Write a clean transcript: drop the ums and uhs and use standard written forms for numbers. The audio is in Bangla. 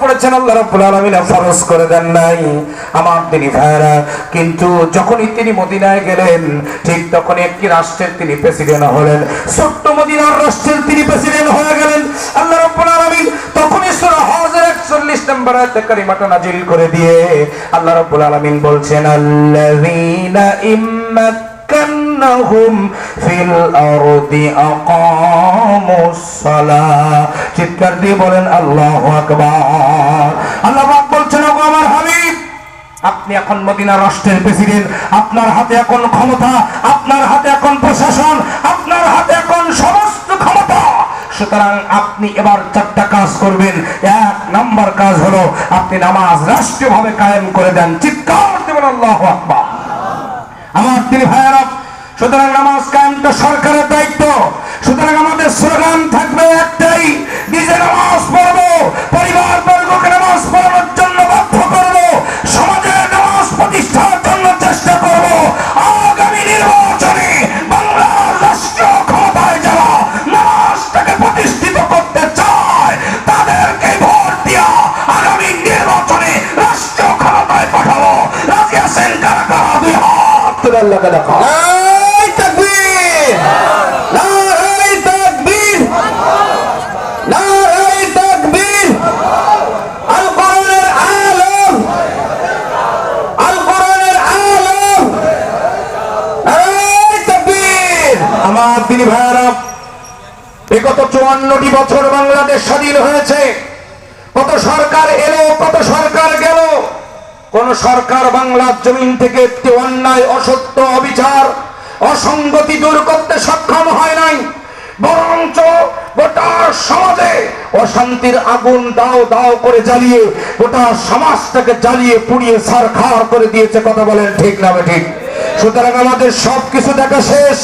করেছেন, আল্লাহ রাব্বুল আলামিন ফরজ করে দেন নাই। আমার তিনি ভাইরা, কিন্তু যখনই তিনি মদিনায় গেলেন ঠিক তখনই একটি রাষ্ট্রের তিনি প্রেসিডেন্ট হলেন, ছোট্ট মদিনার রাষ্ট্রের তিনি প্রেসিডেন্ট হয়ে গেলেন। আল্লাহ রাব্বুল আলামিন তখনই সূরা হজের 41 নম্বর আয়াতে কারিমাটা নাজিল করে দিয়ে আল্লাহ রাব্বুল আলামিন বলছেন, আল্লাযীনা ইম্মাক্কান্নাহুম ফিল আরদি আকামুস সালাহ। চিৎকার দিয়ে বলেন আল্লাহু আকবার। আল্লাহ পাক বলছেন, ওগো আমার হাবিব, আপনি এখন মদিনা রাষ্ট্রের প্রেসিডেন্ট, আপনার হাতে এখন ক্ষমতা, আপনার হাতে এখন প্রশাসন, আপনার হাতে এখন সমস্ত ক্ষমতা। সুতরাং আপনি এবার 4টা কাজ করবেন। 1 নম্বর কাজ হলো আপনি নামাজ রাষ্ট্রীয়ভাবে কায়েম করে দেন। চিৎকার দেবেন আল্লাহু আকবার। আমার তিনি ভাইয়েরা, সুতরাং নামাজ কায়েমটা সরকারের দায়িত্ব। সুতরাং আমাদের স্লোগান থাকবে একটাই, নিজে নামাজ পড়বো, পরিবার বর্গকে নামাজ পড়ানোর জন্য বাধ্য করবো, সমাজে নামাজ প্রতিষ্ঠার জন্য চেষ্টা করবো। আগামী নির্বাচনে বাংলার রাষ্ট্র ক্ষমতায় যারা নামাজটাকে প্রতিষ্ঠিত করতে চায় তাদেরকে ভোট দিয়া আগামী নির্বাচনে রাষ্ট্র ক্ষমতায় পাঠাবো। রাজি আছেন কারা কারা? 2 হাত তুলে আল্লাহকে দেখা। আমার তিনি ভাইরা, বিগত 54টি বছর বাংলাদেশ স্বাধীন হয়েছে। কত সরকার এলো, কত সরকার গেল, কোন সরকার বাংলার জমিন থেকে একটি অন্যায়, অসত্য, অবিচার, অসঙ্গতি দূর করতে সক্ষম হয় নাই। বরঞ্চ গোটা সমাজে অশান্তির আগুন দাও দাও করে জ্বালিয়ে গোটা সমাজটাকে জ্বালিয়ে পুড়িয়ে ছারখার করে দিয়েছে। কথা বলেন ঠিক না ঠিক? সুতরাং আমাদের সবকিছু দেখা শেষ।